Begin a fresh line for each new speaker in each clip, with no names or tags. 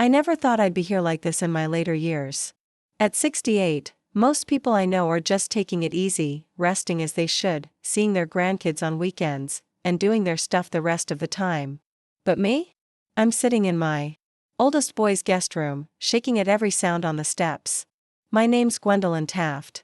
I never thought I'd be here like this in my later years. At 68, most people I know are just taking it easy, resting as they should, seeing their grandkids on weekends, and doing their stuff the rest of the time. But me? I'm sitting in my oldest boy's guest room, shaking at every sound on the steps. My name's Gwendolyn Taft.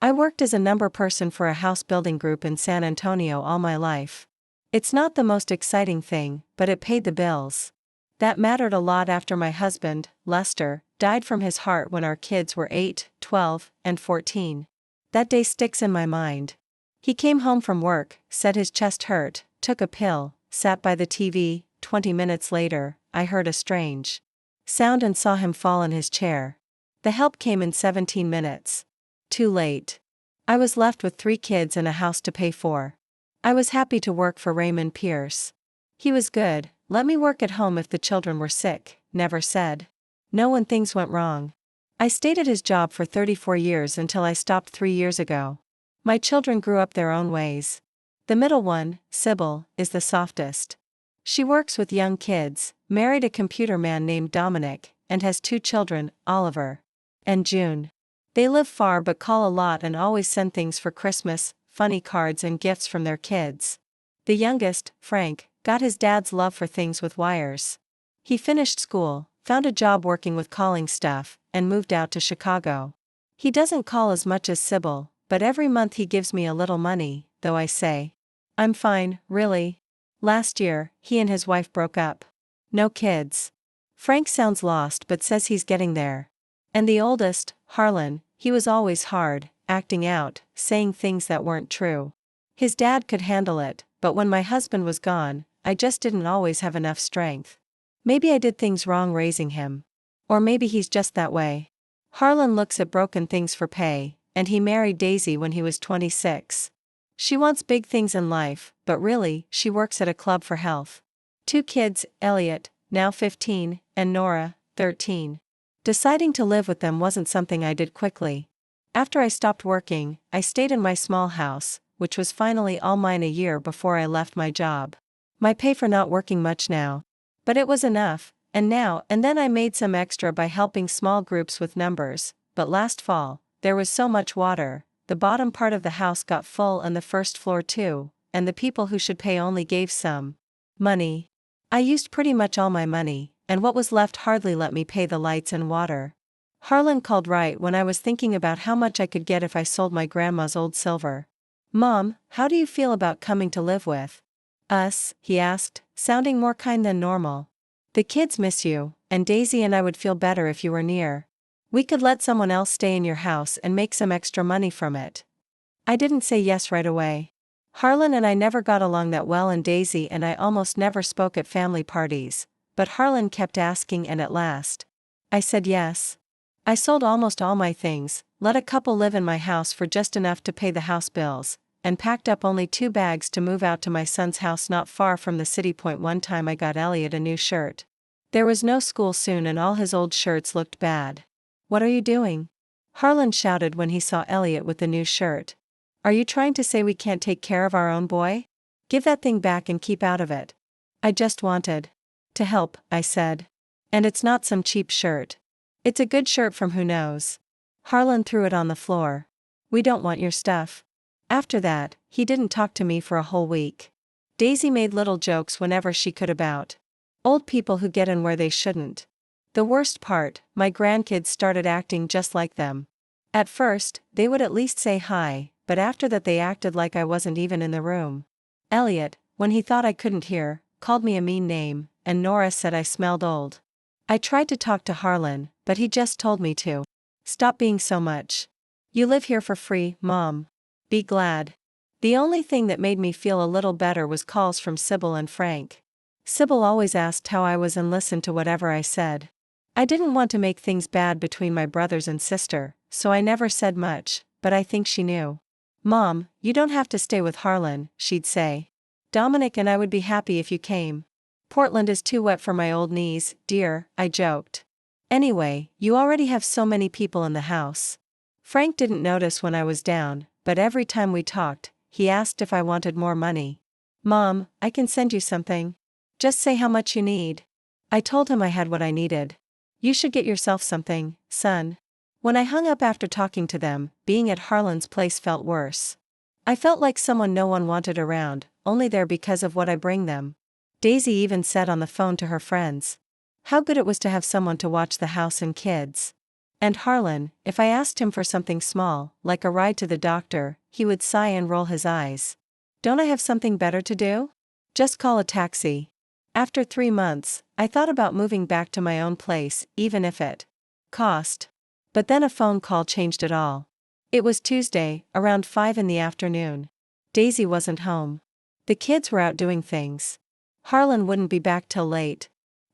I worked as a number person for a house building group in San Antonio all my life. It's not the most exciting thing, but it paid the bills. That mattered a lot after my husband, Lester, died from his heart when our kids were 8, 12, and 14. That day sticks in my mind. He came home from work, said his chest hurt, took a pill, sat by the TV. 20 minutes later, I heard a strange sound and saw him fall in his chair. The help came in 17 minutes. Too late. I was left with 3 kids and a house to pay for. I was happy to work for Raymond Pierce. He was good, let me work at home if the children were sick, never said no when things went wrong. I stayed at his job for 34 years until I stopped 3 years ago. My children grew up their own ways. The middle one, Sybil, is the softest. She works with young kids, married a computer man named Dominic, and has 2 children, Oliver and June. They live far but call a lot and always send things for Christmas, funny cards and gifts from their kids. The youngest, Frank, got his dad's love for things with wires. He finished school, found a job working with calling stuff, and moved out to Chicago. He doesn't call as much as Sybil, but every month he gives me a little money, though I say, I'm fine, really. Last year, he and his wife broke up. No kids. Frank sounds lost but says he's getting there. And the oldest, Harlan, he was always hard, acting out, saying things that weren't true. His dad could handle it, but when my husband was gone, I just didn't always have enough strength. Maybe I did things wrong raising him. Or maybe he's just that way. Harlan looks at broken things for pay, and he married Daisy when he was 26. She wants big things in life, but really, she works at a club for health. 2 kids, Elliot, now 15, and Nora, 13. Deciding to live with them wasn't something I did quickly. After I stopped working, I stayed in my small house, which was finally all mine a year before I left my job. My pay for not working much now. But it was enough, and now and then I made some extra by helping small groups with numbers, but last fall, there was so much water, the bottom part of the house got full and the first floor too, and the people who should pay only gave some money. I used pretty much all my money, and what was left hardly let me pay the lights and water. Harlan called right when I was thinking about how much I could get if I sold my grandma's old silver. Mom, how do you feel about coming to live with us? He asked, sounding more kind than normal. The kids miss you, and Daisy and I would feel better if you were near. We could let someone else stay in your house and make some extra money from it. I didn't say yes right away. Harlan and I never got along that well, and Daisy and I almost never spoke at family parties, but Harlan kept asking and at last, I said yes. I sold almost all my things, let a couple live in my house for just enough to pay the house bills, and packed up only 2 bags to move out to my son's house not far from the city point. One time I got Elliot a new shirt. There was no school soon and all his old shirts looked bad. What are you doing? Harlan shouted when he saw Elliot with the new shirt. Are you trying to say we can't take care of our own boy? Give that thing back and keep out of it. I just wanted to help, I said. And it's not some cheap shirt. It's a good shirt from who knows. Harlan threw it on the floor. We don't want your stuff. After that, he didn't talk to me for a whole week. Daisy made little jokes whenever she could about old people who get in where they shouldn't. The worst part, my grandkids started acting just like them. At first, they would at least say hi, but after that they acted like I wasn't even in the room. Elliot, when he thought I couldn't hear, called me a mean name, and Nora said I smelled old. I tried to talk to Harlan, but he just told me to stop being so much. You live here for free, Mom. Be glad. The only thing that made me feel a little better was calls from Sybil and Frank. Sybil always asked how I was and listened to whatever I said. I didn't want to make things bad between my brothers and sister, so I never said much, but I think she knew. Mom, you don't have to stay with Harlan, she'd say. Dominic and I would be happy if you came. Portland is too wet for my old knees, dear, I joked. Anyway, you already have so many people in the house. Frank didn't notice when I was down, but every time we talked, he asked if I wanted more money. Mom, I can send you something. Just say how much you need. I told him I had what I needed. You should get yourself something, son. When I hung up after talking to them, being at Harlan's place felt worse. I felt like someone no one wanted around, only there because of what I bring them. Daisy even said on the phone to her friends how good it was to have someone to watch the house and kids. And Harlan, if I asked him for something small, like a ride to the doctor, he would sigh and roll his eyes. Don't I have something better to do? Just call a taxi. After 3 months, I thought about moving back to my own place, even if it cost. But then a phone call changed it all. It was Tuesday, around 5 in the afternoon. Daisy wasn't home. The kids were out doing things. Harlan wouldn't be back till late.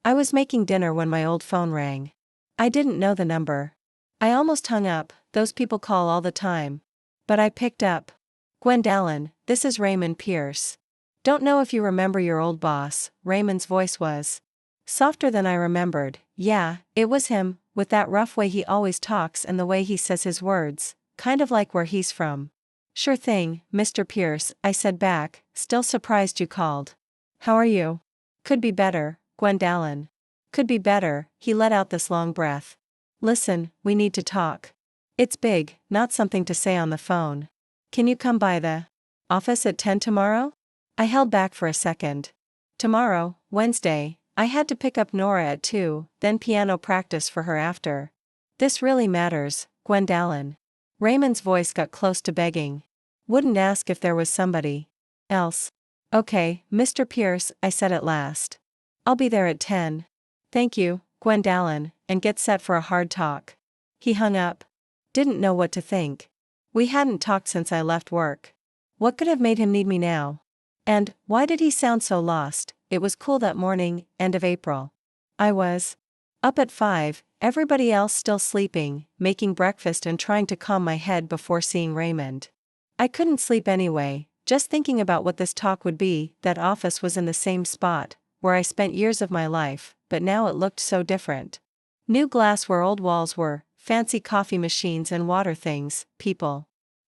I was making dinner when my old phone rang. I didn't know the number. I almost hung up, those people call all the time. But I picked up. Gwendolyn, this is Raymond Pierce. Don't know if you remember your old boss. Raymond's voice was softer than I remembered. Yeah, it was him, with that rough way he always talks and the way he says his words, kind of like where he's from. Sure thing, Mr. Pierce, I said back, still surprised you called. How are you? Could be better, Gwendolyn. Could be better, he let out this long breath. Listen, we need to talk. It's big, not something to say on the phone. Can you come by the office at 10 tomorrow? I held back for a second. Tomorrow, Wednesday, I had to pick up Nora at 2, then piano practice for her after. This really matters, Gwendolyn. Raymond's voice got close to begging. Wouldn't ask if there was somebody else. Okay, Mr. Pierce, I said at last. I'll be there at 10. Thank you, Gwendolyn, and get set for a hard talk. He hung up. Didn't know what to think. We hadn't talked since I left work. What could have made him need me now? And, why did he sound so lost? It was cool that morning, end of April. I was up at 5, everybody else still sleeping, making breakfast and trying to calm my head before seeing Raymond. I couldn't sleep anyway, just thinking about what this talk would be. That office was in the same spot, where I spent years of my life, but now it looked so different. New glass where old walls were, fancy coffee machines and water things, people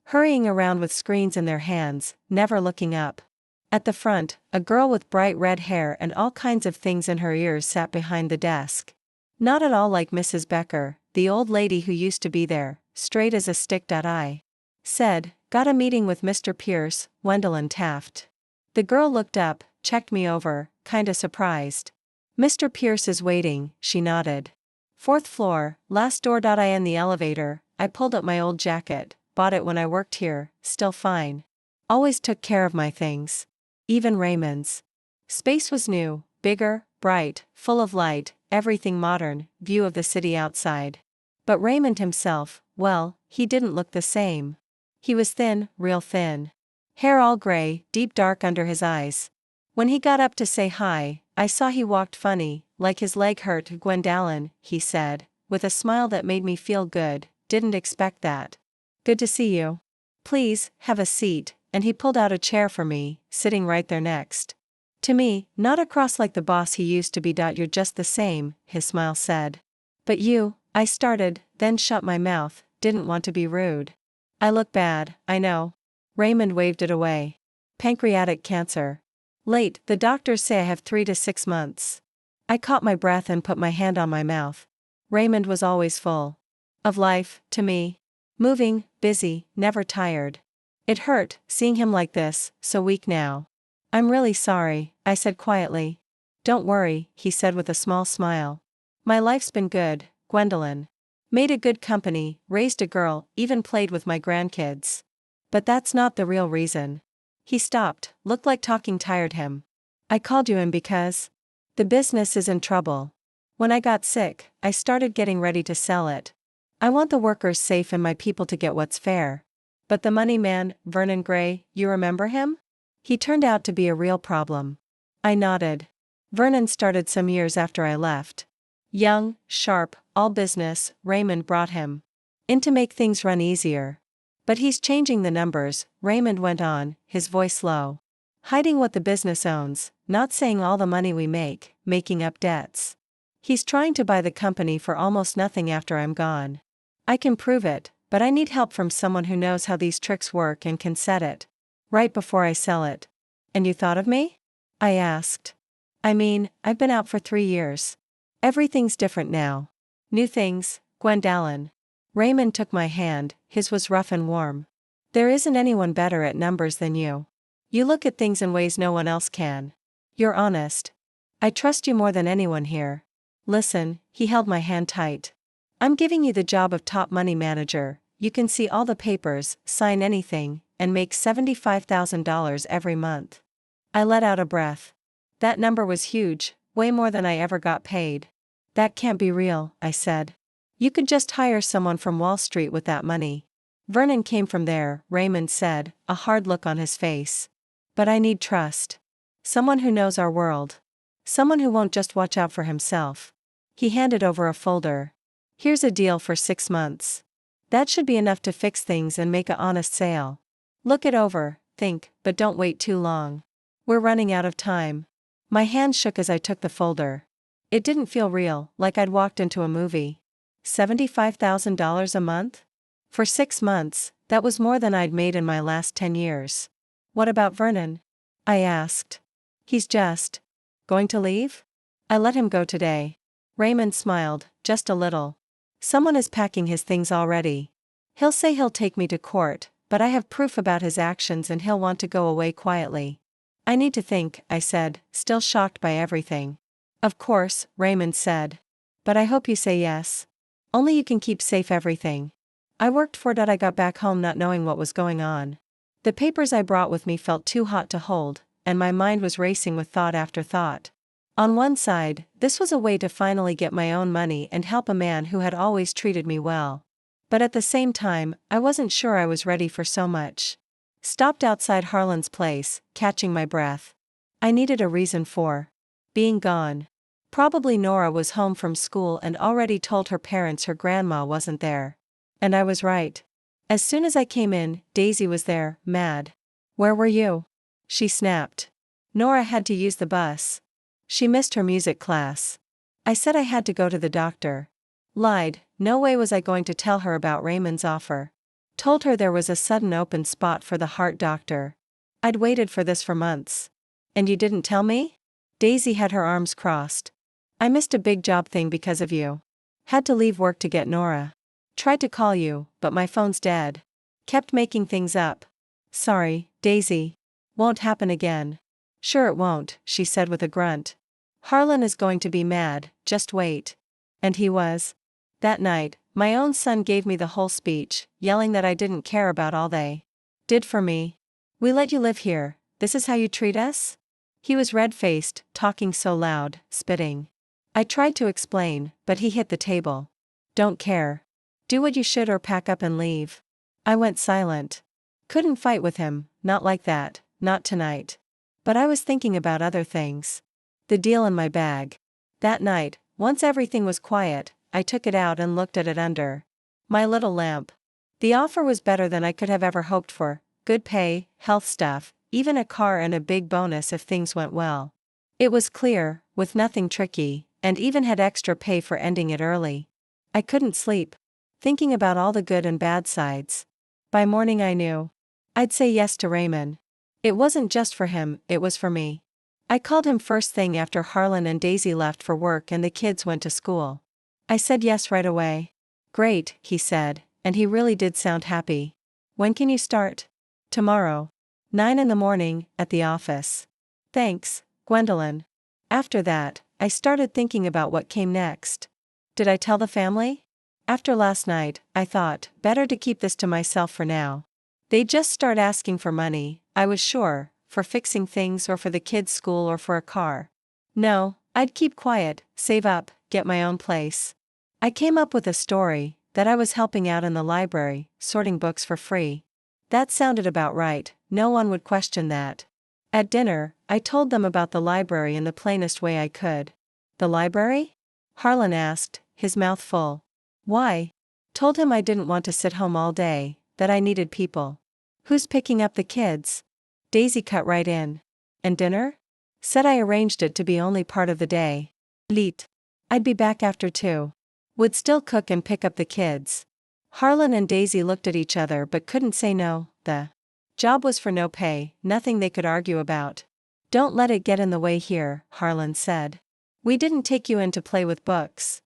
hurrying around with screens in their hands, never looking up. At the front, a girl with bright red hair and all kinds of things in her ears sat behind the desk. Not at all like Mrs. Becker, the old lady who used to be there, straight as a stick. I said, got a meeting with Mr. Pierce, Gwendolyn Taft. The girl looked up, checked me over, kinda surprised. Mr. Pierce is waiting, she nodded. 4th floor, last door. I in the elevator, I pulled up my old jacket, bought it when I worked here, still fine. Always took care of my things. Even Raymond's space was new, bigger, bright, full of light, everything modern, view of the city outside. But Raymond himself, well, he didn't look the same. He was thin, real thin. Hair all gray, deep dark under his eyes. When he got up to say hi, I saw he walked funny, like his leg hurt. Gwendolyn, he said, with a smile that made me feel good, didn't expect that. Good to see you. Please, have a seat, and he pulled out a chair for me, sitting right there next to me, not across like the boss he used to be. You're just the same, his smile said. But you, I started, then shut my mouth, didn't want to be rude. I look bad, I know. Raymond waved it away. Pancreatic cancer. Late, the doctors say I have 3 to 6 months. I caught my breath and put my hand on my mouth. Raymond was always full of life, to me. Moving, busy, never tired. It hurt, seeing him like this, so weak now. I'm really sorry, I said quietly. Don't worry, he said with a small smile. My life's been good, Gwendolyn. Made a good company, raised a girl, even played with my grandkids. But that's not the real reason. He stopped, looked like talking tired him. I called you in because the business is in trouble. When I got sick, I started getting ready to sell it. I want the workers safe and my people to get what's fair. But the money man, Vernon Gray, you remember him? He turned out to be a real problem. I nodded. Vernon started some years after I left. Young, sharp, all business. Raymond brought him in to make things run easier. But he's changing the numbers, Raymond went on, his voice low. Hiding what the business owns, not saying all the money we make, making up debts. He's trying to buy the company for almost nothing after I'm gone. I can prove it, but I need help from someone who knows how these tricks work and can set it right before I sell it. And you thought of me? I asked. I mean, I've been out for 3 years. Everything's different now. New things, Gwendolyn. Raymond took my hand, his was rough and warm. There isn't anyone better at numbers than you. You look at things in ways no one else can. You're honest. I trust you more than anyone here. Listen, he held my hand tight. I'm giving you the job of top money manager. You can see all the papers, sign anything, and make $75,000 every month. I let out a breath. That number was huge, way more than I ever got paid. That can't be real, I said. You could just hire someone from Wall Street with that money. Vernon came from there, Raymond said, a hard look on his face. But I need trust. Someone who knows our world. Someone who won't just watch out for himself. He handed over a folder. Here's a deal for 6 months. That should be enough to fix things and make an honest sale. Look it over, think, but don't wait too long. We're running out of time. My hand shook as I took the folder. It didn't feel real, like I'd walked into a movie. $75,000 a month? For 6 months, that was more than I'd made in my last 10 years. What about Vernon? I asked. He's just going to leave? I let him go today. Raymond smiled, just a little. Someone is packing his things already. He'll say he'll take me to court, but I have proof about his actions and he'll want to go away quietly. I need to think, I said, still shocked by everything. Of course, Raymond said. But I hope you say yes. Only you can keep safe everything. I worked for that. I got back home not knowing what was going on. The papers I brought with me felt too hot to hold, and my mind was racing with thought after thought. On one side, this was a way to finally get my own money and help a man who had always treated me well. But at the same time, I wasn't sure I was ready for so much. Stopped outside Harlan's place, catching my breath. I needed a reason for being gone. Probably Nora was home from school and already told her parents her grandma wasn't there. And I was right. As soon as I came in, Daisy was there, mad. Where were you? She snapped. Nora had to use the bus. She missed her music class. I said I had to go to the doctor. Lied, no way was I going to tell her about Raymond's offer. Told her there was a sudden open spot for the heart doctor. I'd waited for this for months. And you didn't tell me? Daisy had her arms crossed. I missed a big job thing because of you. Had to leave work to get Nora. Tried to call you, but my phone's dead. Kept making things up. Sorry, Daisy. Won't happen again. Sure it won't, she said with a grunt. Harlan is going to be mad, just wait. And he was. That night, my own son gave me the whole speech, yelling that I didn't care about all they did for me. We let you live here, this is how you treat us? He was red-faced, talking so loud, spitting. I tried to explain, but he hit the table. Don't care. Do what you should or pack up and leave. I went silent. Couldn't fight with him, not like that, not tonight. But I was thinking about other things. The deal in my bag. That night, once everything was quiet, I took it out and looked at it under my little lamp. The offer was better than I could have ever hoped for. Good pay, health stuff, even a car and a big bonus if things went well. It was clear, with nothing tricky, and even had extra pay for ending it early. I couldn't sleep, thinking about all the good and bad sides. By morning I knew I'd say yes to Raymond. It wasn't just for him, it was for me. I called him first thing after Harlan and Daisy left for work and the kids went to school. I said yes right away. Great, he said, and he really did sound happy. When can you start? Tomorrow. 9 in the morning, at the office. Thanks, Gwendolyn. After that, I started thinking about what came next. Did I tell the family? After last night, I thought, better to keep this to myself for now. They'd just start asking for money, I was sure, for fixing things or for the kids' school or for a car. No, I'd keep quiet, save up, get my own place. I came up with a story, that I was helping out in the library, sorting books for free. That sounded about right, no one would question that. At dinner, I told them about the library in the plainest way I could. The library? Harlan asked, his mouth full. Why? Told him I didn't want to sit home all day, that I needed people. Who's picking up the kids? Daisy cut right in. And dinner? Said I arranged it to be only part of the day. Leet. I'd be back after 2. Would still cook and pick up the kids. Harlan and Daisy looked at each other but couldn't say no. The job was for no pay, nothing they could argue about. Don't let it get in the way here, Harlan said. We didn't take you in to play with books.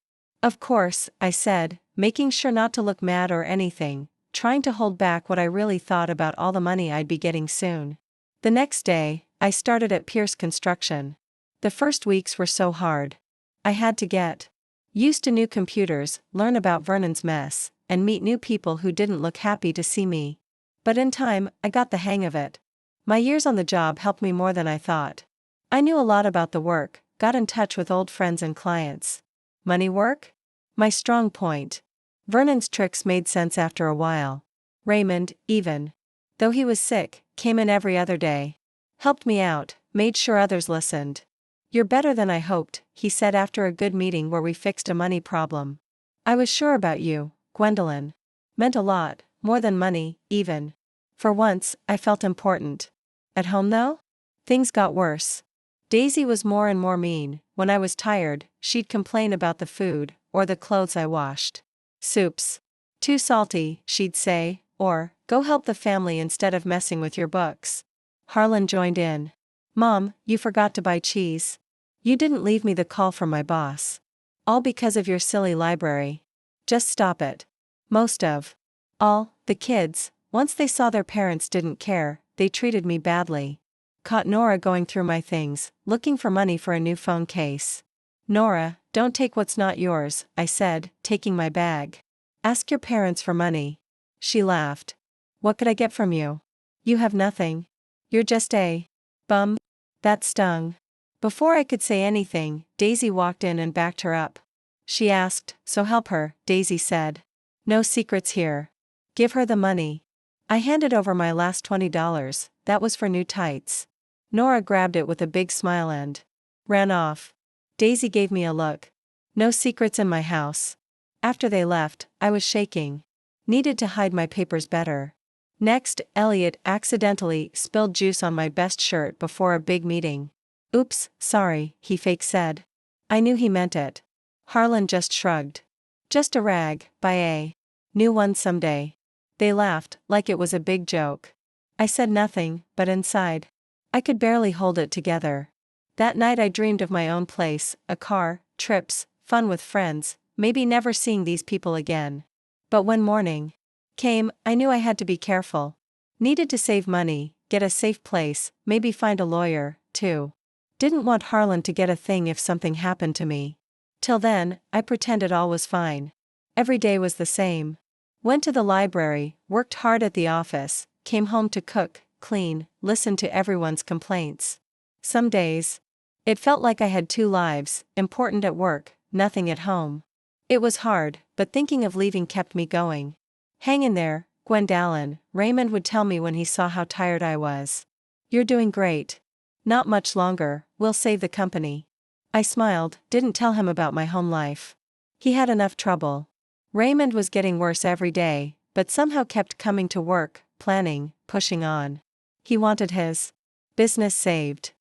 Of course, I said, making sure not to look mad or anything, trying to hold back what I really thought about all the money I'd be getting soon. The next day, I started at Pierce Construction. The first weeks were so hard. I had to get used to new computers, learn about Vernon's mess, and meet new people who didn't look happy to see me. But in time, I got the hang of it. My years on the job helped me more than I thought. I knew a lot about the work, got in touch with old friends and clients. Money work? My strong point. Vernon's tricks made sense after a while. Raymond, even though he was sick, came in every other day. Helped me out, made sure others listened. You're better than I hoped, he said after a good meeting where we fixed a money problem. I was sure about you, Gwendolyn. Meant a lot, more than money, even. For once, I felt important. At home though? Things got worse. Daisy was more and more mean. When I was tired, she'd complain about the food, or the clothes I washed. Soup's too salty, she'd say, or, go help the family instead of messing with your books. Harlan joined in. Mom, you forgot to buy cheese. You didn't leave me the call from my boss. All because of your silly library. Just stop it. Most of all the kids, once they saw their parents didn't care, they treated me badly. Caught Nora going through my things, looking for money for a new phone case. Nora, don't take what's not yours, I said, taking my bag. Ask your parents for money. She laughed. What could I get from you? You have nothing. You're just a bum. That stung. Before I could say anything, Daisy walked in and backed her up. She asked, so help her, Daisy said. No secrets here. Give her the money. I handed over my last $20, that was for new tights. Nora grabbed it with a big smile and ran off. Daisy gave me a look. No secrets in my house. After they left, I was shaking. Needed to hide my papers better. Next, Elliot accidentally spilled juice on my best shirt before a big meeting. Oops, sorry, he fake said. I knew he meant it. Harlan just shrugged. Just a rag, buy a new one someday. They laughed, like it was a big joke. I said nothing, but inside, I could barely hold it together. That night I dreamed of my own place, a car, trips, fun with friends, maybe never seeing these people again. But when morning came, I knew I had to be careful. Needed to save money, get a safe place, maybe find a lawyer, too. Didn't want Harlan to get a thing if something happened to me. Till then, I pretended all was fine. Every day was the same. Went to the library, worked hard at the office, came home to cook, clean, listen to everyone's complaints. Some days, it felt like I had two lives, important at work, nothing at home. It was hard, but thinking of leaving kept me going. Hang in there, Gwendolyn, Raymond would tell me when he saw how tired I was. You're doing great. Not much longer, we'll save the company. I smiled, didn't tell him about my home life. He had enough trouble. Raymond was getting worse every day, but somehow kept coming to work, planning, pushing on. He wanted his business saved.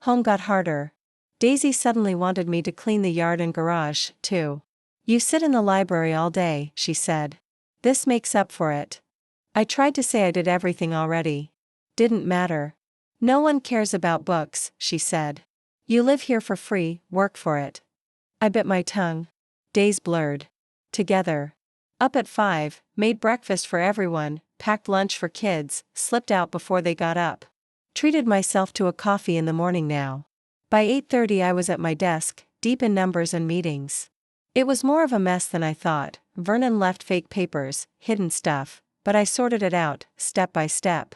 Home got harder. Daisy suddenly wanted me to clean the yard and garage, too. You sit in the library all day, she said. This makes up for it. I tried to say I did everything already. Didn't matter. No one cares about books, she said. You live here for free, work for it. I bit my tongue. Days blurred together. Up at 5, made breakfast for everyone, packed lunch for kids, slipped out before they got up. Treated myself to a coffee in the morning now. By 8:30 I was at my desk, deep in numbers and meetings. It was more of a mess than I thought. Vernon left fake papers, hidden stuff, but I sorted it out, step by step.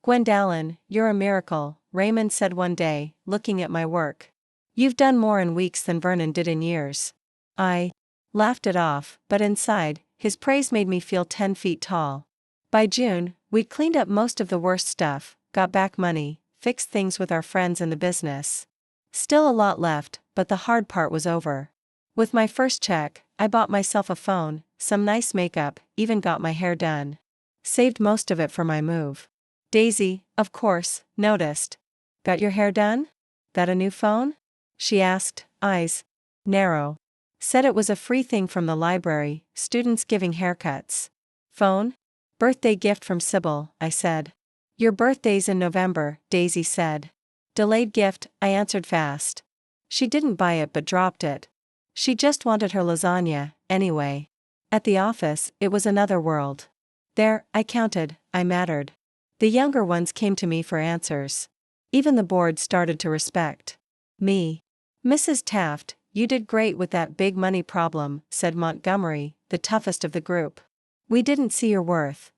Gwendolyn, you're a miracle, Raymond said one day, looking at my work. You've done more in weeks than Vernon did in years. I laughed it off, but inside, his praise made me feel 10 feet tall. By June, we'd cleaned up most of the worst stuff, got back money, fixed things with our friends in the business. Still a lot left, but the hard part was over. With my first check, I bought myself a phone, some nice makeup, even got my hair done. Saved most of it for my move. Daisy, of course, noticed. Got your hair done? That a new phone? She asked, eyes narrow. Said it was a free thing from the library, students giving haircuts. Phone? Birthday gift from Sybil, I said. Your birthday's in November, Daisy said. Delayed gift, I answered fast. She didn't buy it but dropped it. She just wanted her lasagna, anyway. At the office, it was another world. There, I counted, I mattered. The younger ones came to me for answers. Even the board started to respect me. Mrs. Taft, you did great with that big money problem, said Montgomery, the toughest of the group. We didn't see your worth.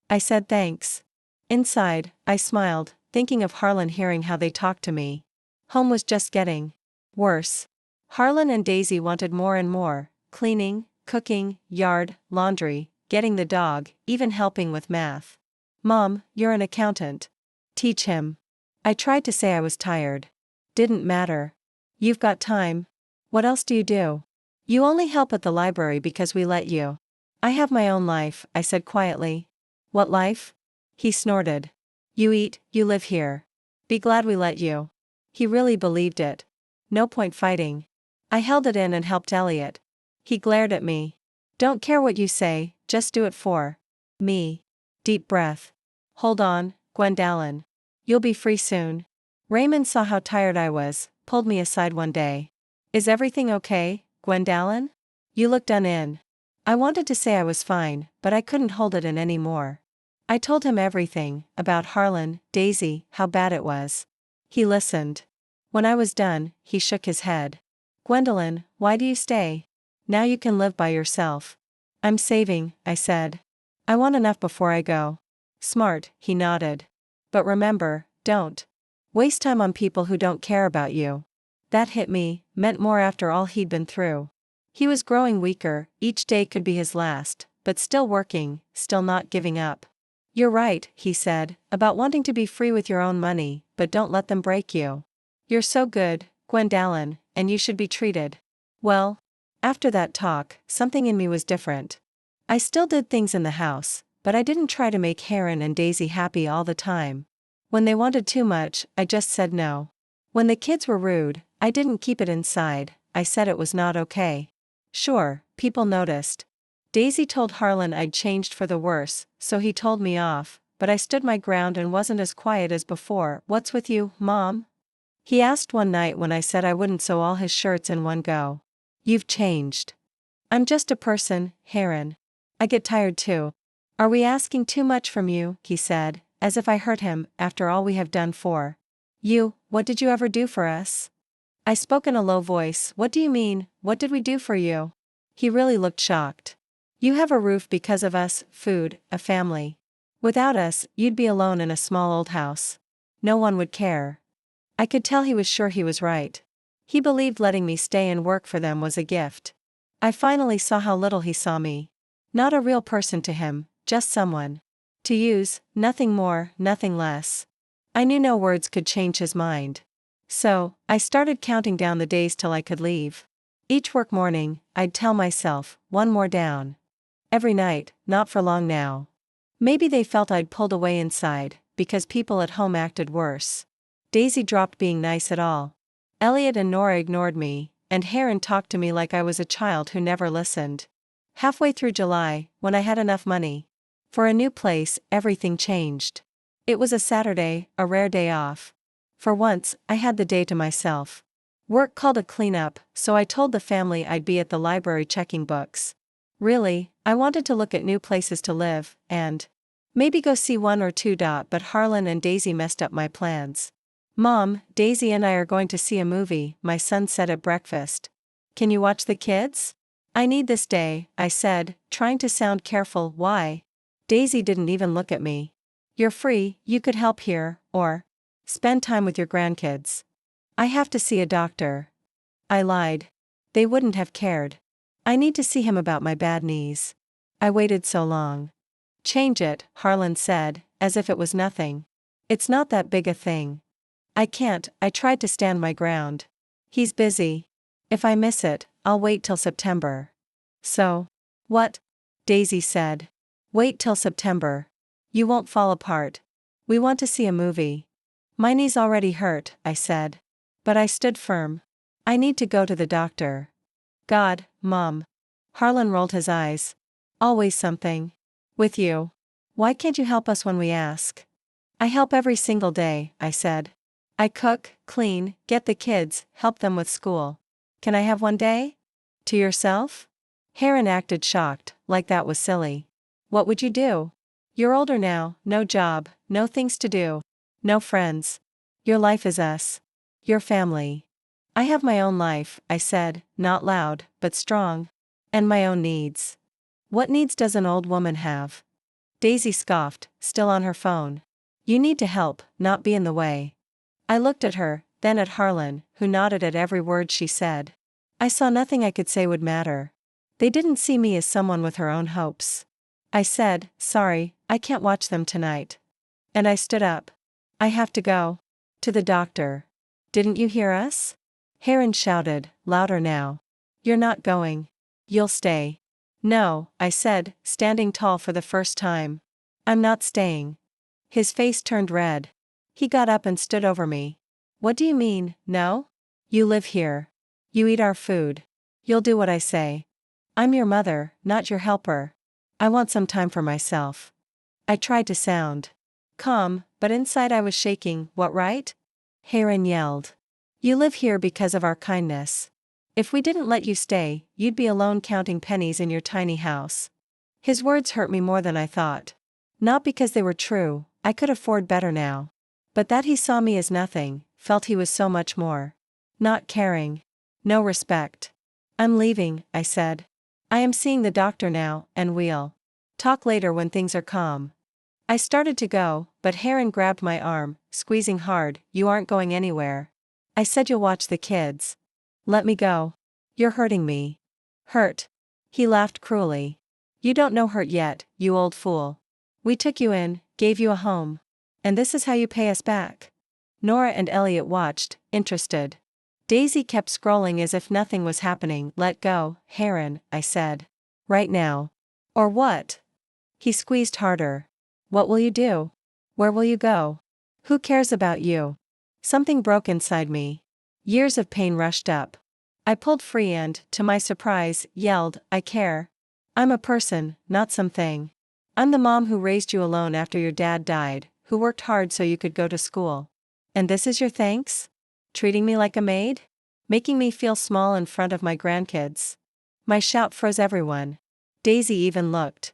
I said thanks. Inside, I smiled, thinking of Harlan hearing how they talked to me. Home was just getting worse. Harlan and Daisy wanted more and more: cleaning, cooking, yard, laundry, getting the dog, even helping with math. Mom, you're an accountant. Teach him. I tried to say I was tired. Didn't matter. You've got time. What else do you do? You only help at the library because we let you. I have my own life, I said quietly. What life? He snorted. You eat, you live here. Be glad we let you. He really believed it. No point fighting. I held it in and helped Elliot. He glared at me. Don't care what you say, just do it for me. Deep breath. Hold on, Gwendolyn. You'll be free soon. Raymond saw how tired I was, pulled me aside one day. Is everything okay, Gwendolyn? You look done in. I wanted to say I was fine, but I couldn't hold it in anymore. I told him everything, about Harlan, Daisy, how bad it was. He listened. When I was done, he shook his head. Gwendolyn, why do you stay? Now you can live by yourself. I'm saving, I said. I want enough before I go. Smart, he nodded. But remember, don't waste time on people who don't care about you. That hit me, meant more after all he'd been through. He was growing weaker, each day could be his last, but still working, still not giving up. You're right, he said, about wanting to be free with your own money, but don't let them break you. You're so good, Gwendolyn, and you should be treated well. After that talk, something in me was different. I still did things in the house, but I didn't try to make Heron and Daisy happy all the time. When they wanted too much, I just said no. When the kids were rude, I didn't keep it inside, I said it was not okay. Sure, people noticed. Daisy told Harlan I'd changed for the worse, so he told me off, but I stood my ground and wasn't as quiet as before. What's with you, Mom? He asked one night when I said I wouldn't sew all his shirts in one go. You've changed. I'm just a person, Heron. I get tired too. Are we asking too much from you? He said, as if I hurt him, after all we have done for you. What did you ever do for us? I spoke in a low voice. What do you mean, what did we do for you? He really looked shocked. You have a roof because of us, food, a family. Without us, you'd be alone in a small old house. No one would care. I could tell he was sure he was right. He believed letting me stay and work for them was a gift. I finally saw how little he saw me. Not a real person to him, just someone to use, nothing more, nothing less. I knew no words could change his mind. So, I started counting down the days till I could leave. Each work morning, I'd tell myself, one more down. Every night, not for long now. Maybe they felt I'd pulled away inside, because people at home acted worse. Daisy dropped being nice at all. Elliot and Nora ignored me, and Heron talked to me like I was a child who never listened. Halfway through July, when I had enough money for a new place, everything changed. It was a Saturday, a rare day off. For once, I had the day to myself. Work called a cleanup, so I told the family I'd be at the library checking books. Really, I wanted to look at new places to live, and maybe go see one or two. But Harlan and Daisy messed up my plans. Mom, Daisy and I are going to see a movie, my son said at breakfast. Can you watch the kids? I need this day, I said, trying to sound careful. Why? Daisy didn't even look at me. You're free, you could help here, or spend time with your grandkids. I have to see a doctor. I lied. They wouldn't have cared. I need to see him about my bad knees. I waited so long. Change it, Harlan said, as if it was nothing. It's not that big a thing. I can't, I tried to stand my ground. He's busy. If I miss it, I'll wait till September. So? What? Daisy said. Wait till September. You won't fall apart. We want to see a movie. My knees already hurt, I said. But I stood firm. I need to go to the doctor. God, Mom. Harlan rolled his eyes. Always something. With you. Why can't you help us when we ask? I help every single day, I said. I cook, clean, get the kids, help them with school. Can I have one day? To yourself? Heron acted shocked, like that was silly. What would you do? You're older now, no job, no things to do. No friends. Your life is us. Your family. I have my own life, I said, not loud, but strong. And my own needs. What needs does an old woman have? Daisy scoffed, still on her phone. You need to help, not be in the way. I looked at her, then at Harlan, who nodded at every word she said. I saw nothing I could say would matter. They didn't see me as someone with her own hopes. I said, sorry, I can't watch them tonight. And I stood up. I have to go. To the doctor. Didn't you hear us? Heron shouted, louder now. You're not going. You'll stay. No, I said, standing tall for the first time. I'm not staying. His face turned red. He got up and stood over me. What do you mean, no? You live here. You eat our food. You'll do what I say. I'm your mother, not your helper. I want some time for myself. I tried to sound calm, but inside I was shaking. What right? Heron yelled. You live here because of our kindness. If we didn't let you stay, you'd be alone counting pennies in your tiny house. His words hurt me more than I thought. Not because they were true, I could afford better now. But that he saw me as nothing, felt he was so much more. Not caring. No respect. I'm leaving, I said. I am seeing the doctor now, and we'll talk later when things are calm. I started to go, but Heron grabbed my arm, squeezing hard. You aren't going anywhere. I said you'll watch the kids. Let me go. You're hurting me. Hurt? He laughed cruelly. You don't know hurt yet, you old fool. We took you in, gave you a home. And this is how you pay us back. Nora and Elliot watched, interested. Daisy kept scrolling as if nothing was happening. Let go, Heron, I said. Right now. Or what? He squeezed harder. What will you do? Where will you go? Who cares about you? Something broke inside me. Years of pain rushed up. I pulled free and, to my surprise, yelled, I care. I'm a person, not something. I'm the mom who raised you alone after your dad died, who worked hard so you could go to school. And this is your thanks? Treating me like a maid? Making me feel small in front of my grandkids? My shout froze everyone. Daisy even looked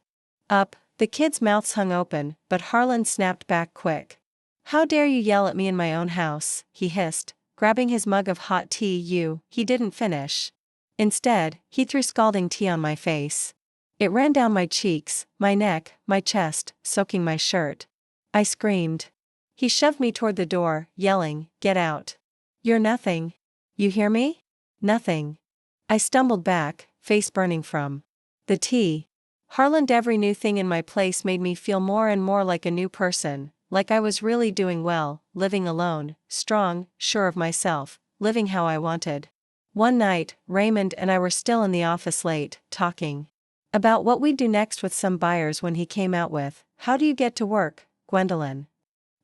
up. The kids' mouths hung open, but Harlan snapped back quick. How dare you yell at me in my own house, he hissed, grabbing his mug of hot tea. He didn't finish. Instead, he threw scalding tea on my face. It ran down my cheeks, my neck, my chest, soaking my shirt. I screamed. He shoved me toward the door, yelling, Get out. You're nothing. You hear me? Nothing. I stumbled back, face burning from the tea. Harlan, every new thing in my place made me feel more and more like a new person, like I was really doing well, living alone, strong, sure of myself, living how I wanted. One night, Raymond and I were still in the office late, talking about what we'd do next with some buyers when he came out with, How do you get to work, Gwendolyn?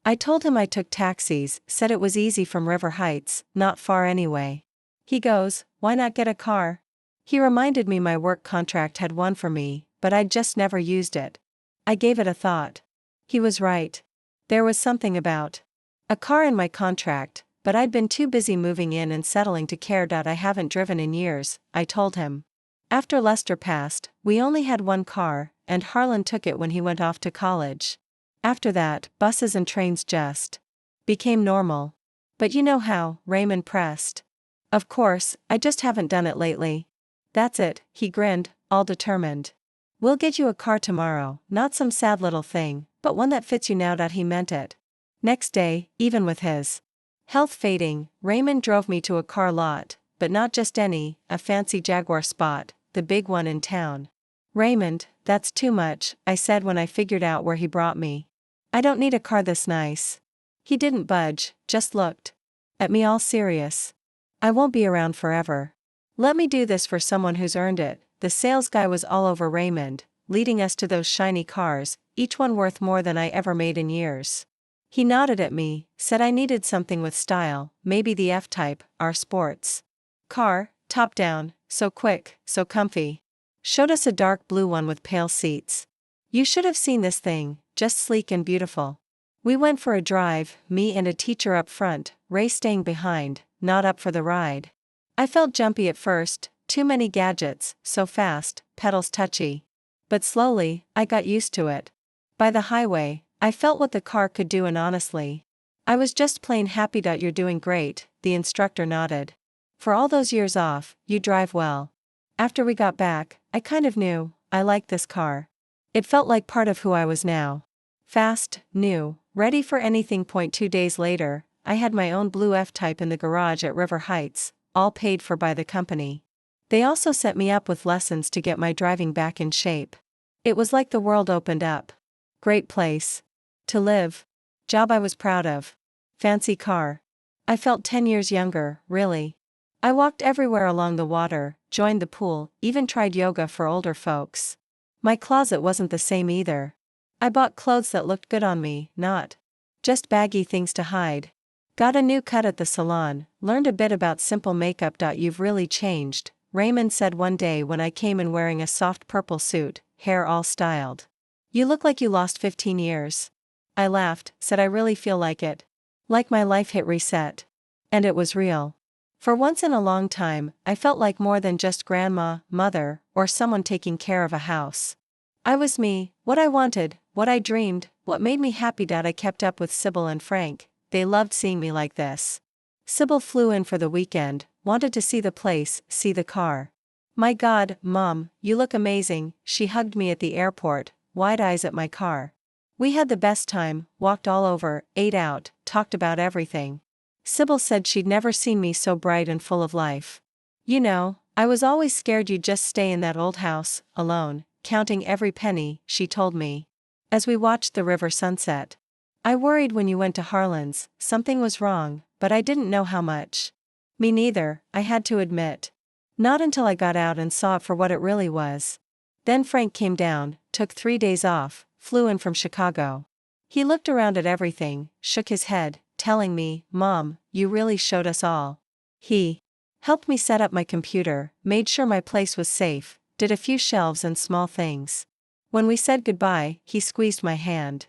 I told him I took taxis, said it was easy from River Heights, not far anyway. He goes, Why not get a car? He reminded me my work contract had one for me, but I'd just never used it. I gave it a thought. He was right. There was something about a car in my contract, but I'd been too busy moving in and settling to care. I haven't driven in years, I told him. After Lester passed, we only had one car, and Harlan took it when he went off to college. After that, buses and trains just became normal. But you know how, Raymond pressed. Of course, I just haven't done it lately. That's it, he grinned, all determined. We'll get you a car tomorrow, not some sad little thing, but one that fits you now. He meant it. Next day, even with his health fading, Raymond drove me to a car lot, but not just any, a fancy Jaguar Spot, the big one in town. Raymond, that's too much, I said when I figured out where he brought me. I don't need a car this nice. He didn't budge, just looked at me all serious. I won't be around forever. Let me do this for someone who's earned it. The sales guy was all over Raymond, leading us to those shiny cars, each one worth more than I ever made in years. He nodded at me, said I needed something with style, maybe the F-Type, our sports car, top down, so quick, so comfy. Showed us a dark blue one with pale seats. You should have seen this thing, just sleek and beautiful. We went for a drive, me and a teacher up front, Ray staying behind, not up for the ride. I felt jumpy at first, too many gadgets, so fast, pedals touchy. But slowly, I got used to it. By the highway, I felt what the car could do, and honestly, I was just plain happy. You're doing great, the instructor nodded. For all those years off, you drive well. After we got back, I kind of knew, I liked this car. It felt like part of who I was now. Fast, new, ready for anything. 2 days later, I had my own blue F-Type in the garage at River Heights, all paid for by the company. They also set me up with lessons to get my driving back in shape. It was like the world opened up. Great place to live. Job I was proud of. Fancy car. I felt 10 years younger, really. I walked everywhere along the water, joined the pool, even tried yoga for older folks. My closet wasn't the same either. I bought clothes that looked good on me, not just baggy things to hide. Got a new cut at the salon, learned a bit about simple makeup. You've really changed, Raymond said one day when I came in wearing a soft purple suit, hair all styled. You look like you lost 15 years. I laughed, said I really feel like it. Like my life hit reset. And it was real. For once in a long time, I felt like more than just grandma, mother, or someone taking care of a house. I was me, what I wanted, what I dreamed, what made me happy. I kept up with Sybil and Frank, they loved seeing me like this. Sybil flew in for the weekend, wanted to see the place, see the car. My God, Mom, you look amazing, she hugged me at the airport, wide eyes at my car. We had the best time, walked all over, ate out, talked about everything. Sybil said she'd never seen me so bright and full of life. You know, I was always scared you'd just stay in that old house, alone, counting every penny, she told me. As we watched the river sunset. I worried when you went to Harlan's, something was wrong, but I didn't know how much. Me neither, I had to admit. Not until I got out and saw it for what it really was. Then Frank came down, took 3 days off, flew in from Chicago. He looked around at everything, shook his head, telling me, Mom, you really showed us all. He helped me set up my computer, made sure my place was safe, did a few shelves and small things. When we said goodbye, he squeezed my hand.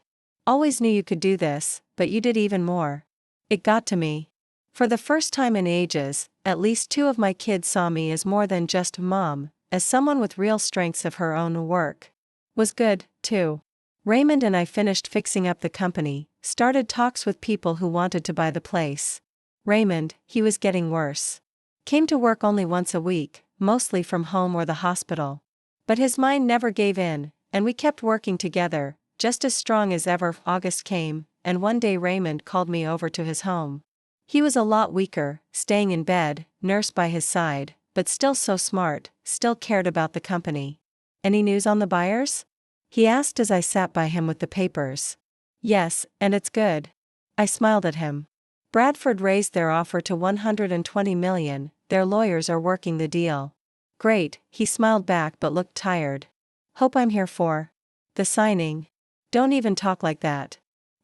Always knew you could do this, but you did even more. It got to me. For the first time in ages, at least 2 of my kids saw me as more than just Mom, as someone with real strengths of her own. Work was good, too. Raymond and I finished fixing up the company, started talks with people who wanted to buy the place. Raymond, he was getting worse. Came to work only once a week, mostly from home or the hospital. But his mind never gave in, and we kept working together, just as strong as ever. August came, and one day Raymond called me over to his home. He was a lot weaker, staying in bed, nurse by his side, but still so smart, still cared about the company. Any news on the buyers? He asked as I sat by him with the papers. Yes, and it's good. I smiled at him. Bradford raised their offer to $120 million, their lawyers are working the deal. Great, he smiled back but looked tired. Hope I'm here for the signing. Don't even talk like that.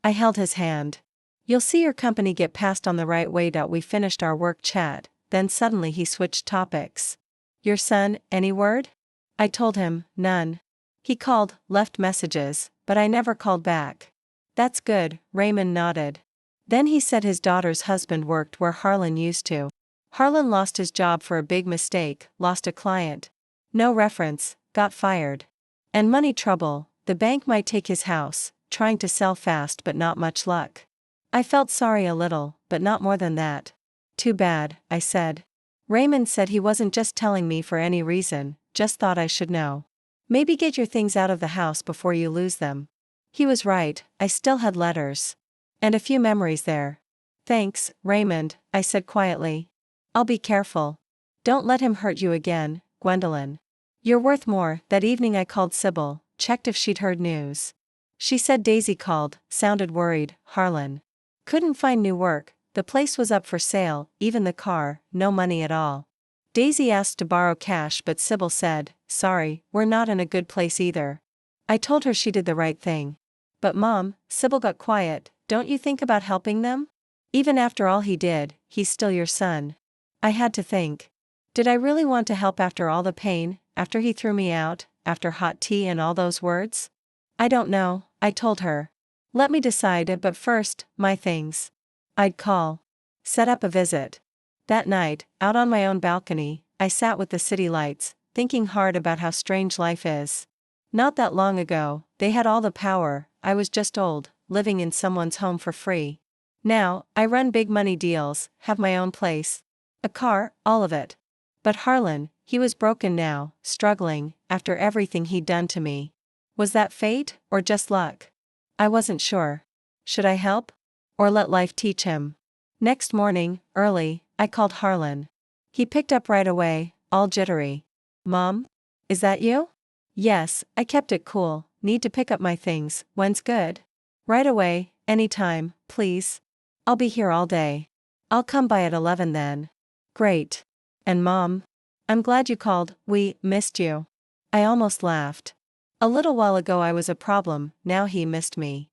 I held his hand. You'll see your company get passed on the right way. We finished our work chat, then suddenly he switched topics. Your son, any word? I told him, none. He called, left messages, but I never called back. That's good, Raymond nodded. Then he said his daughter's husband worked where Harlan used to. Harlan lost his job for a big mistake, lost a client. No reference, got fired. And money trouble, the bank might take his house, trying to sell fast but not much luck. I felt sorry a little, but not more than that. Too bad, I said. Raymond said he wasn't just telling me for any reason, just thought I should know. Maybe get your things out of the house before you lose them. He was right, I still had letters. And a few memories there. Thanks, Raymond, I said quietly. I'll be careful. Don't let him hurt you again, Gwendolyn. You're worth more. That evening I called Sybil, checked if she'd heard news. She said Daisy called, sounded worried. Harlan couldn't find new work, the place was up for sale, even the car, no money at all. Daisy asked to borrow cash but Sybil said, sorry, we're not in a good place either. I told her she did the right thing. But Mom, Sybil got quiet, don't you think about helping them? Even after all he did, he's still your son. I had to think. Did I really want to help after all the pain, after he threw me out, after hot tea and all those words? I don't know, I told her. Let me decide it, but first, my things. I'd call. Set up a visit. That night, out on my own balcony, I sat with the city lights, thinking hard about how strange life is. Not that long ago, they had all the power, I was just old, living in someone's home for free. Now, I run big money deals, have my own place. A car, all of it. But Harlan, he was broken now, struggling, after everything he'd done to me. Was that fate, or just luck? I wasn't sure. Should I help? Or let life teach him? Next morning, early, I called Harlan. He picked up right away, all jittery. Mom? Is that you? Yes, I kept it cool, need to pick up my things, when's good? Right away, anytime, please. I'll be here all day. I'll come by at 11 then. Great. And Mom? I'm glad you called, we missed you. I almost laughed. A little while ago I was a problem, now he missed me.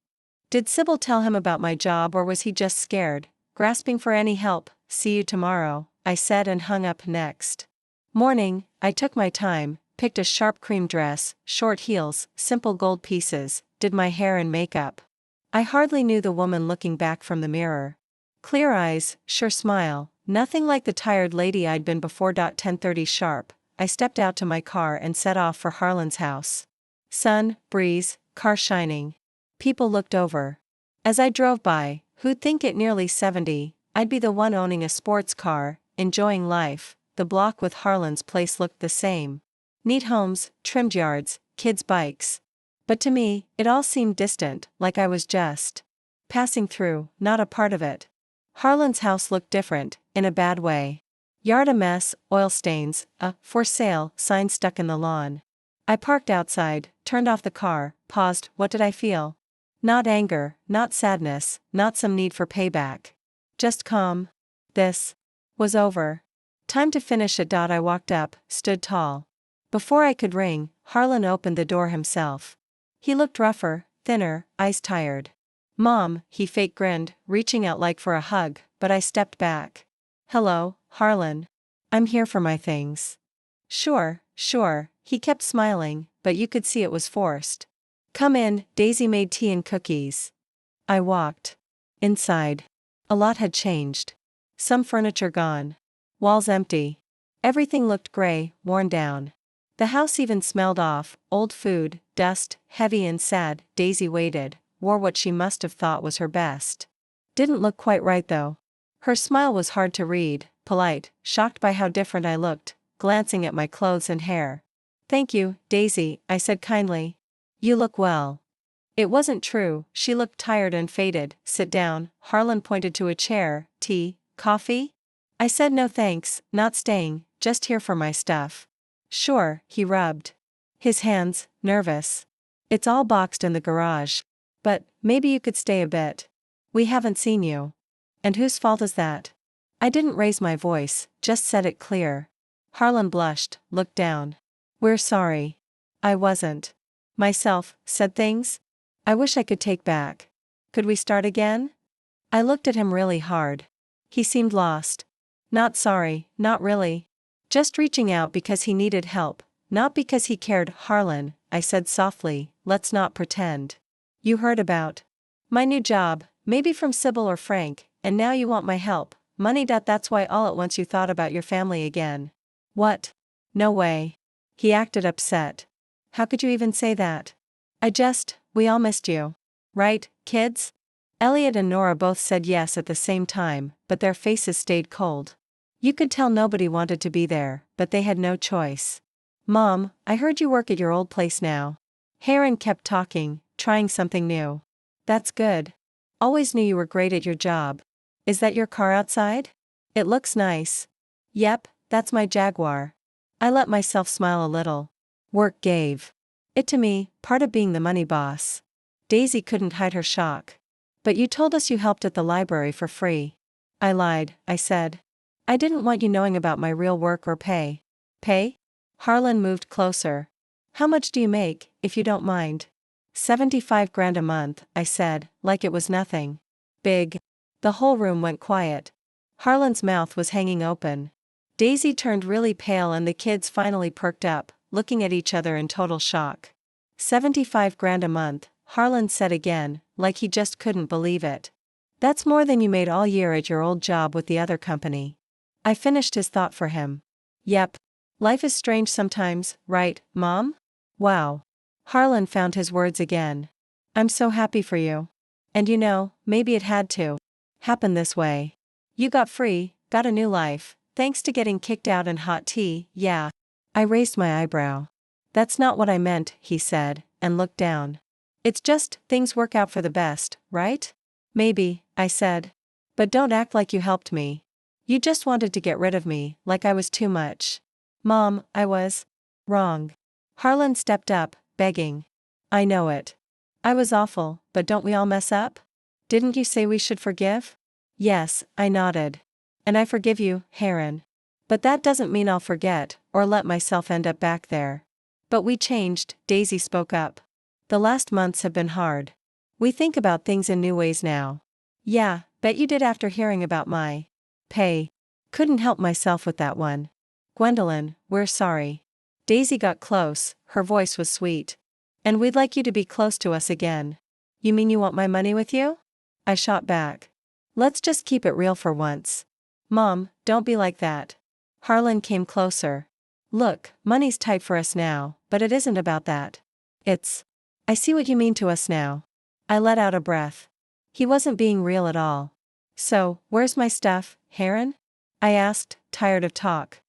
Did Sybil tell him about my job or was he just scared, grasping for any help? See you tomorrow, I said and hung up next. Morning, I took my time, picked a sharp cream dress, short heels, simple gold pieces, did my hair and makeup. I hardly knew the woman looking back from the mirror. Clear eyes, sure smile, nothing like the tired lady I'd been before. 10:30 sharp, I stepped out to my car and set off for Harlan's house. Sun, breeze, car shining. People looked over. As I drove by, who'd think at nearly 70, I'd be the one owning a sports car, enjoying life. The block with Harlan's place looked the same. Neat homes, trimmed yards, kids' bikes. But to me, it all seemed distant, like I was just passing through, not a part of it. Harlan's house looked different, in a bad way. Yard a mess, oil stains, a "for sale" sign stuck in the lawn. I parked outside, turned off the car, paused. What did I feel? Not anger, not sadness, not some need for payback. Just calm. This was over. Time to finish it. I walked up, stood tall. Before I could ring, Harlan opened the door himself. He looked rougher, thinner, eyes tired. Mom, he fake grinned, reaching out like for a hug, but I stepped back. Hello, Harlan. I'm here for my things. Sure, he kept smiling, but you could see it was forced. Come in, Daisy made tea and cookies. I walked inside. A lot had changed. Some furniture gone. Walls empty. Everything looked gray, worn down. The house even smelled off, old food, dust, heavy and sad. Daisy waited, wore what she must have thought was her best. Didn't look quite right though. Her smile was hard to read, polite, shocked by how different I looked, glancing at my clothes and hair. Thank you, Daisy, I said kindly. You look well. It wasn't true, she looked tired and faded. Sit down, Harlan pointed to a chair. Tea, coffee? I said no thanks, not staying, just here for my stuff. Sure, he rubbed his hands, nervous. It's all boxed in the garage. But, maybe you could stay a bit. We haven't seen you. And whose fault is that? I didn't raise my voice, just said it clear. Harlan blushed, looked down. We're sorry. I wasn't myself, said things I wish I could take back. Could we start again? I looked at him really hard. He seemed lost. Not sorry, not really. Just reaching out because he needed help, not because he cared. Harlan, I said softly, let's not pretend. You heard about my new job, maybe from Sybil or Frank, and now you want my help. Money. That's why all at once you thought about your family again. What? No way. He acted upset. How could you even say that? We all missed you. Right, kids? Elliot and Nora both said yes at the same time, but their faces stayed cold. You could tell nobody wanted to be there, but they had no choice. Mom, I heard you work at your old place now. Heron kept talking, trying something new. That's good. Always knew you were great at your job. Is that your car outside? It looks nice. Yep, that's my Jaguar. I let myself smile a little. Work gave it to me, part of being the money boss. Daisy couldn't hide her shock. But you told us you helped at the library for free. I lied, I said. I didn't want you knowing about my real work or pay. Pay? Harlan moved closer. How much do you make, if you don't mind? 75 grand a month, I said, like it was nothing. Big. The whole room went quiet. Harlan's mouth was hanging open. Daisy turned really pale and the kids finally perked up, looking at each other in total shock. 75 grand a month, Harlan said again, like he just couldn't believe it. That's more than you made all year at your old job with the other company. I finished his thought for him. Yep. Life is strange sometimes, right, Mom? Wow. Harlan found his words again. I'm so happy for you. And maybe it had to happen this way. You got free, got a new life, thanks to getting kicked out and hot tea, yeah. I raised my eyebrow. That's not what I meant, he said, and looked down. It's just, things work out for the best, right? Maybe, I said. But don't act like you helped me. You just wanted to get rid of me, like I was too much. Mom, I was wrong. Harlan stepped up, begging. I know it. I was awful, but don't we all mess up? Didn't you say we should forgive? Yes, I nodded. And I forgive you, Heron. But that doesn't mean I'll forget, or let myself end up back there. But we changed, Daisy spoke up. The last months have been hard. We think about things in new ways now. Yeah, bet you did after hearing about my pay. Couldn't help myself with that one. Gwendolyn, we're sorry. Daisy got close, her voice was sweet. And we'd like you to be close to us again. You mean you want my money with you? I shot back. Let's just keep it real for once. Mom, don't be like that. Harlan came closer. Look, money's tight for us now, but it isn't about that. I see what you mean to us now. I let out a breath. He wasn't being real at all. So, where's my stuff, Heron? I asked, tired of talk.